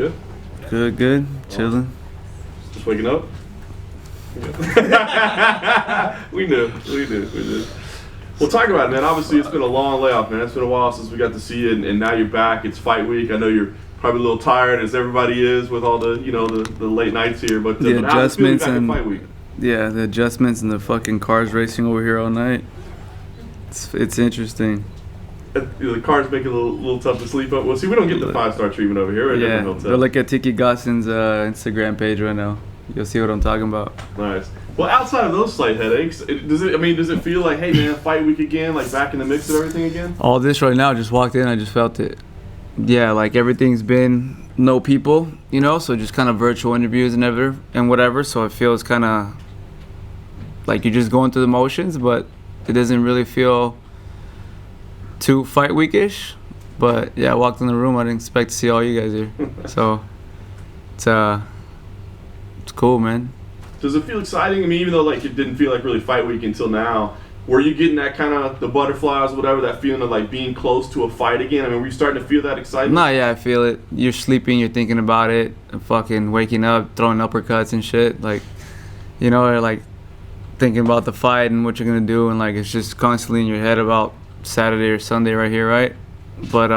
Good? Good. Chilling. Just waking up? We knew. Well, talk about it, man. Obviously, it's been a long layoff, man. It's been a while since we got to see you, and now you're back. It's fight week. I know you're probably a little tired, as everybody is, with all the the late nights here. But the adjustments and fight week? Yeah, the adjustments and the fucking cars racing over here all night. It's interesting. The cars make it a little tough to sleep up. Well, see, we don't get the 5-star treatment over here. Yeah, they're like at Tiki Gossen's Instagram page right now. You'll see what I'm talking about. Nice. Well, outside of those slight headaches, does it feel like, hey man, fight week again, like back in the mix of everything again? All this right now, just walked in, I just felt it. Yeah, like everything's been no people, so just kind of virtual interviews and whatever. So it feels kind of like you're just going through the motions, but it doesn't really feel too fight weekish. But yeah, I walked in the room, I didn't expect to see all you guys here. So it's cool, man. Does it feel exciting? I mean, even though like it didn't feel like really fight week until now, were you getting that kind of the butterflies, whatever, that feeling of like being close to a fight again? I mean, were you starting to feel that excitement? Nah, yeah, I feel it. You're sleeping, you're thinking about it, and fucking waking up, throwing uppercuts and shit. Like, or like thinking about the fight and what you're gonna do, and like it's just constantly in your head about Saturday or Sunday right here, right? But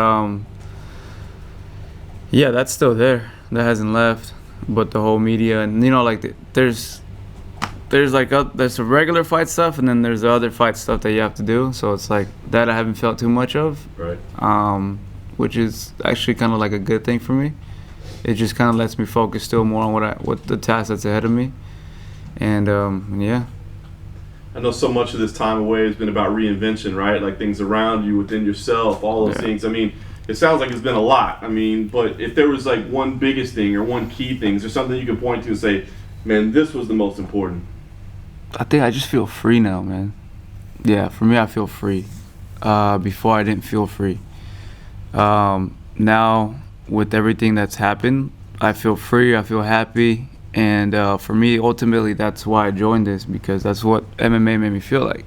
yeah, that's still there. That hasn't left. But the whole media and like there's the regular fight stuff, and then there's the other fight stuff that you have to do. So it's like that I haven't felt too much of, right? Which is actually kind of like a good thing for me. It just kind of lets me focus still more on what the task that's ahead of me, and yeah. I know so much of this time away has been about reinvention, right? Like things around you, within yourself, all those things. I mean, it sounds like it's been a lot. I mean, but if there was like one biggest thing or one key thing, is there something you can point to and say, man, this was the most important? I think I just feel free now, man. Yeah, for me, I feel free. Before, I didn't feel free. Now, with everything that's happened, I feel free, I feel happy. And for me, ultimately, that's why I joined this, because that's what MMA made me feel like.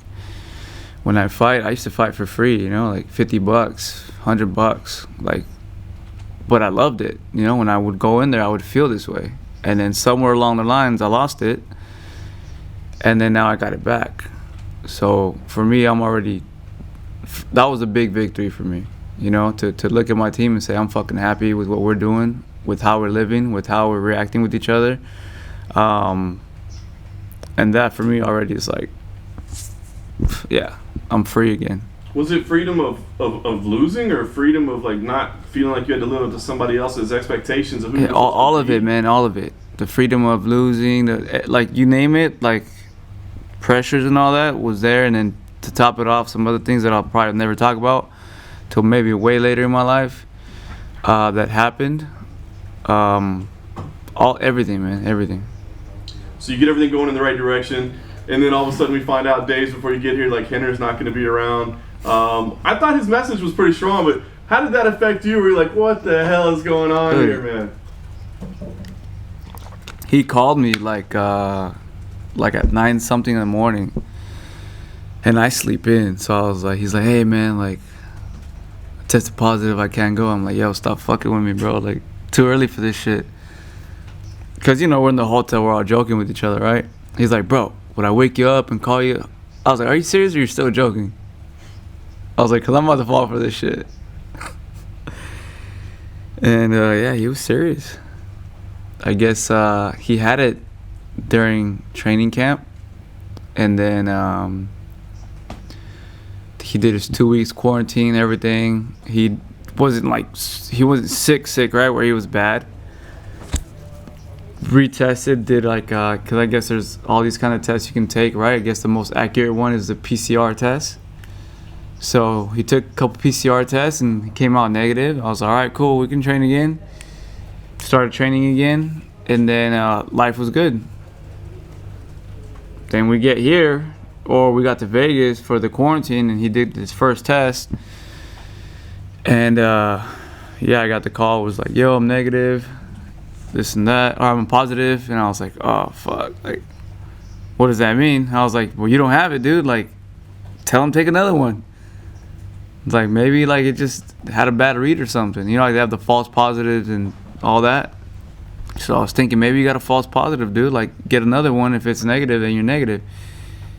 When I fight, I used to fight for free, like $50, $100, like, but I loved it. When I would go in there, I would feel this way. And then somewhere along the lines, I lost it. And then now I got it back. So for me, that was a big victory for me, to look at my team and say, I'm fucking happy with what we're doing, with how we're living, with how we're reacting with each other. And that for me already is like, yeah, I'm free again. Was it freedom of losing, or freedom of like not feeling like you had to live up to somebody else's expectations of who you're supposed to be? All of it, man, all of it. The freedom of losing, like you name it, like pressures and all that was there. And then to top it off, some other things that I'll probably never talk about till maybe way later in my life that happened. Everything, man, everything. So you get everything going in the right direction, and then all of a sudden we find out days before you get here, like Rener's not going to be around. I thought his message was pretty strong, but how did that affect you? Were you like, what the hell is going on here, man? He called me like at 9-something in the morning, and I sleep in. So I was like, he's like, hey man, like, I tested positive, I can't go. I'm like, yo, stop fucking with me, bro. Like, too early for this shit. Cause we're in the hotel, we're all joking with each other, right? He's like, bro, would I wake you up and call you? I was like, are you serious or you're still joking? I was like, cause I'm about to fall for this shit. And yeah, he was serious. I guess he had it during training camp, and then he did his 2 weeks quarantine, everything. He wasn't sick, right, where he was bad. Retested, did like cause I guess there's all these kind of tests you can take, right? I guess the most accurate one is the PCR test. So he took a couple PCR tests and he came out negative. I was like, all right, cool, we can train again. Started training again, and then life was good. Then we get here, or we got to Vegas for the quarantine, and he did his first test. And yeah, I got the call. It was like, yo, I'm negative, this and that, or I'm positive. And I was like, oh fuck, like, what does that mean? I was like, well, you don't have it, dude. Like, tell him take another one. It's like, maybe like it just had a bad read or something. Like they have the false positives and all that. So I was thinking maybe you got a false positive, dude. Like, get another one. If it's negative, then you're negative.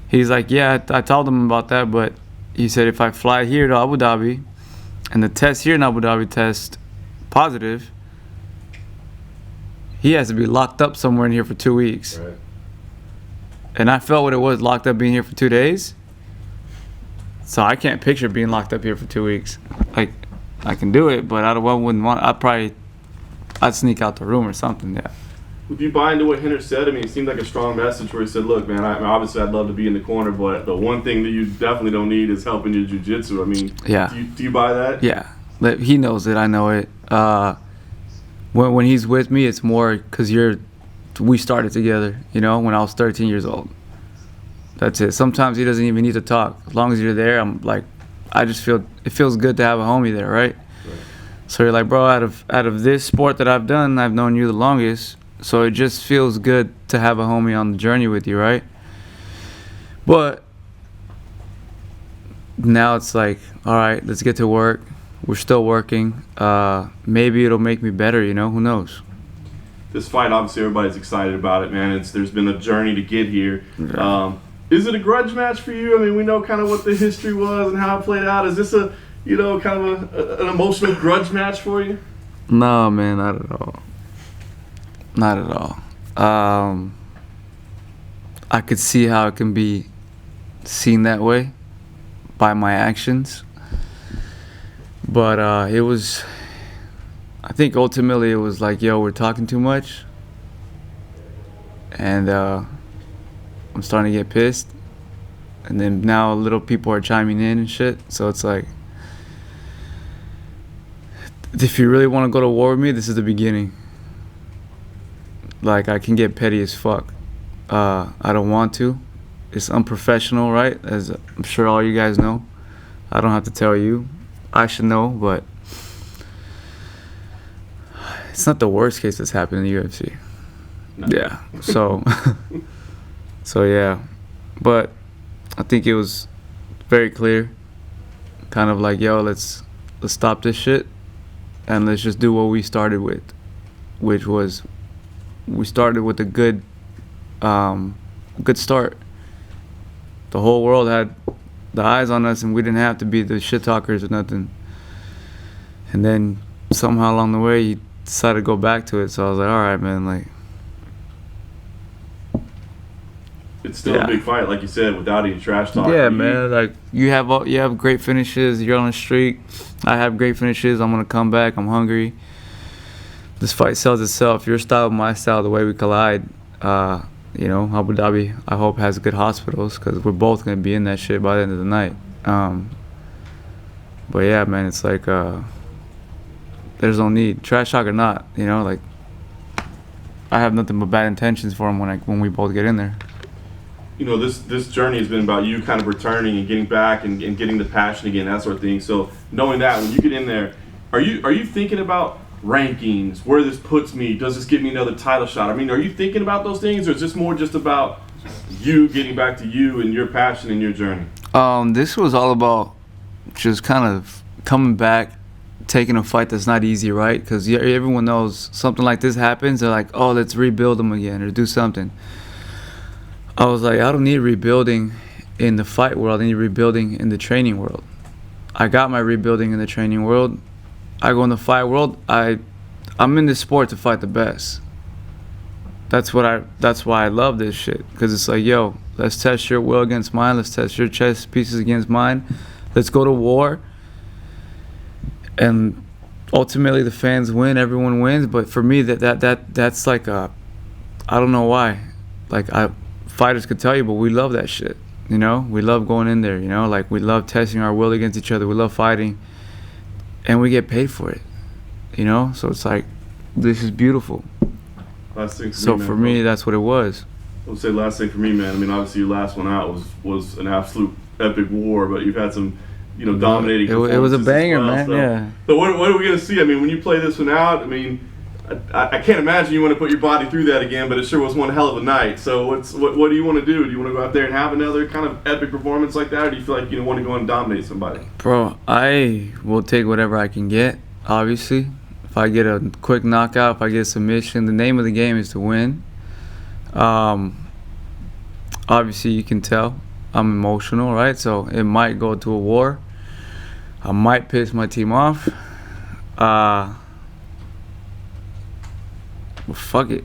He's like, yeah, I told him about that, but he said if I fly here to Abu Dhabi and the test here in Abu Dhabi test positive, he has to be locked up somewhere in here for 2 weeks. Right. And I felt what it was locked up being here for 2 days. So I can't picture being locked up here for 2 weeks. Like, I can do it, but I wouldn't want. I'd sneak out the room or something. Yeah. Would you buy into what Rener said? I mean, it seemed like a strong message where he said, look, man, obviously I'd love to be in the corner, but the one thing that you definitely don't need is help in your jiu-jitsu. I mean, yeah. Do you buy that? Yeah. He knows it. I know it. When he's with me, it's more because we started together, you know, when I was 13 years old. That's it. Sometimes he doesn't even need to talk. As long as you're there, I'm like, I just feel, it feels good to have a homie there, right? So you're like, bro, out of this sport that I've done, I've known you the longest. So it just feels good to have a homie on the journey with you, right? But now it's like, all right, let's get to work. We're still working. Maybe it'll make me better, you know? Who knows? This fight, obviously, everybody's excited about it, man. There's been a journey to get here. Yeah. Is it a grudge match for you? I mean, we know kind of what the history was and how it played out. Is this a, you know, kind of an emotional grudge match for you? No, man, not at all. Not at all. I could see how it can be seen that way by my actions. But it was, I think ultimately it was like, yo, we're talking too much. And I'm starting to get pissed. And then now little people are chiming in and shit. So it's like, if you really want to go to war with me, this is the beginning. Like, I can get petty as fuck. I don't want to. It's unprofessional, right? As I'm sure all you guys know. I don't have to tell you. I should know, but it's not the worst case that's happened in the UFC. No. Yeah. So, so yeah. But I think it was very clear. Kind of like, yo, let's stop this shit and let's just do what we started with, which was we started with a good start. The whole world had the eyes on us and we didn't have to be the shit talkers or nothing. And then somehow along the way you decided to go back to it. So I was like, all right, man, like, it's still a big fight, like you said, without any trash talk. Yeah, man. Like, you have great finishes. You're on a streak. I have great finishes. I'm gonna come back. I'm hungry. This fight sells itself. Your style, my style, the way we collide. You know, Abu Dhabi, I hope, has good hospitals because we're both gonna be in that shit by the end of the night. But yeah, man, it's like there's no need, trash talk or not. You know, like, I have nothing but bad intentions for him when we both get in there. You know, this journey has been about you kind of returning and getting back and getting the passion again, that sort of thing. So knowing that, when you get in there, are you thinking about rankings, where this puts me? Does this give me another title shot? I mean, are you thinking about those things, or is this more just about you getting back to you and your passion and your journey? This was all about just kind of coming back, taking a fight that's not easy, right? Because everyone knows something like this happens, they're like, oh, let's rebuild them again or do something. I was like, I don't need rebuilding in the fight world. I need rebuilding in the training world. I got my rebuilding in the training world. I go in the fight world. I'm in this sport to fight the best. That's why I love this shit. Because it's like, yo, let's test your will against mine. Let's test your chess pieces against mine. Let's go to war. And ultimately the fans win. Everyone wins. But for me, that's like I don't know why. Like, fighters could tell you, but we love that shit. You know, we love going in there. You know, like, we love testing our will against each other. We love fighting, and we get paid for it. You know, so it's like, this is beautiful. Last thing for so me, man, for me, that's what it was. I would say last thing for me, man. I mean, obviously your last one out was an absolute epic war, but you've had some, you know, dominating. It was a banger, man. So. Yeah. So what are we gonna see? I mean, when you play this one out, I mean, I can't imagine you want to put your body through that again, but it sure was one hell of a night. So what do you want to do? Do you want to go out there and have another kind of epic performance like that, or do you feel like you want to go and dominate somebody? Bro, I will take whatever I can get, obviously. If if I get a quick knockout, if I get a submission, the name of the game is to win. Obviously, you can tell I'm emotional, right? So it might go to a war. I might piss my team off. But fuck it.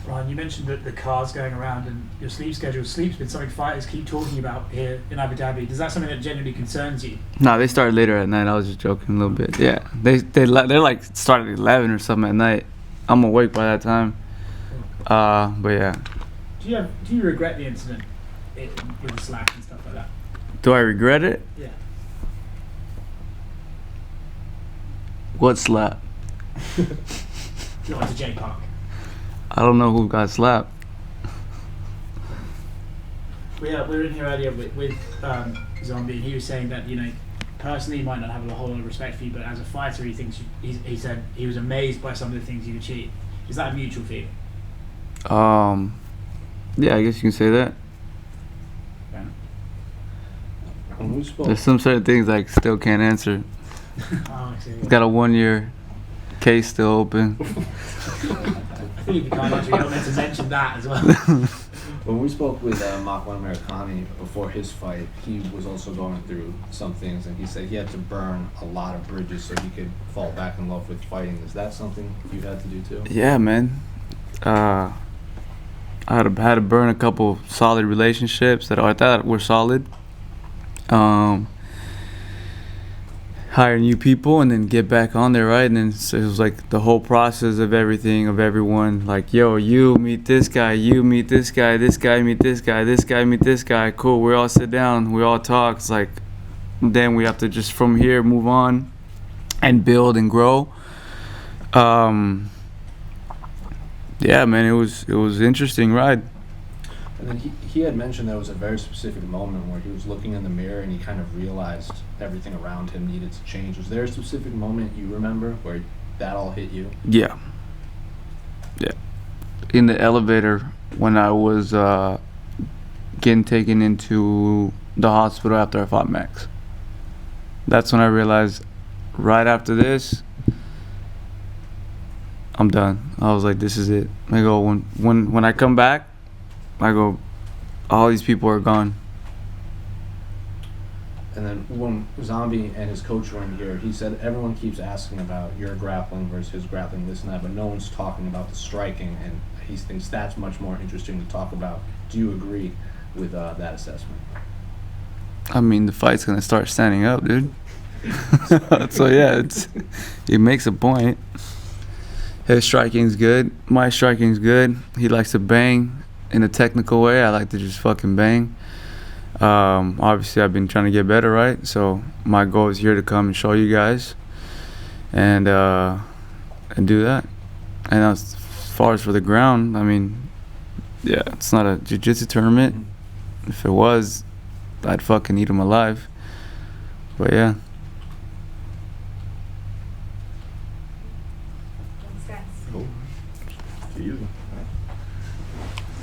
Brian, you mentioned that the cars going around and your sleep schedule. Sleep's been something fighters keep talking about here in Abu Dhabi. Is that something that genuinely concerns you? No, they start later at night. I was just joking a little bit. Yeah, they're like start at 11 or something at night. I'm awake by that time. But yeah. Do you regret the incident with the slack and stuff like that? Do I regret it? Yeah. What slap? You went to J Park. I don't know who got slapped. We were in here earlier with Zombie, and he was saying that, personally he might not have a whole lot of respect for you, but as a fighter he said he was amazed by some of the things you achieved. Is that a mutual feeling? Yeah, I guess you can say that. Yeah. When we spoke, There's some certain things I still can't answer. Oh, I see. Got a 1-year case still open. I think you can't answer. You're not meant to mention that as well. when we spoke with Makwan Americani before his fight, he was also going through some things, and he said he had to burn a lot of bridges so he could fall back in love with fighting. Is that something you had to do too? Yeah, man. I had to burn a couple solid relationships that I thought were solid. Hire new people and then get back on there, right? And then so it was like the whole process of everything, of everyone. Like, yo, you meet this guy, you meet this guy, this guy meet this guy, this guy meet this guy. Cool, we all sit down, we all talk. It's like, then we have to just from here move on and build and grow. Yeah, man, it was interesting ride. And then he had mentioned there was a very specific moment where he was looking in the mirror and he kind of realized everything around him needed to change. Was there a specific moment you remember where that all hit you? Yeah. In the elevator when I was getting taken into the hospital after I fought Max. That's when I realized right after this, I'm done. I was like, this is it. I go, when I come back, I go, all these people are gone. And then when Zombie and his coach were in here, he said everyone keeps asking about your grappling versus his grappling, this and that, but no one's talking about the striking, and he thinks that's much more interesting to talk about. Do you agree with that assessment? I mean, the fight's gonna start standing up, dude. So yeah, he makes a point. His striking's good. My striking's good. He likes to bang in a technical way. I like to just fucking bang. Obviously, I've been trying to get better, right? So my goal is here to come and show you guys, and do that. And as far as for the ground, I mean, yeah, it's not a jiu-jitsu tournament. If it was, I'd fucking eat him alive. But yeah.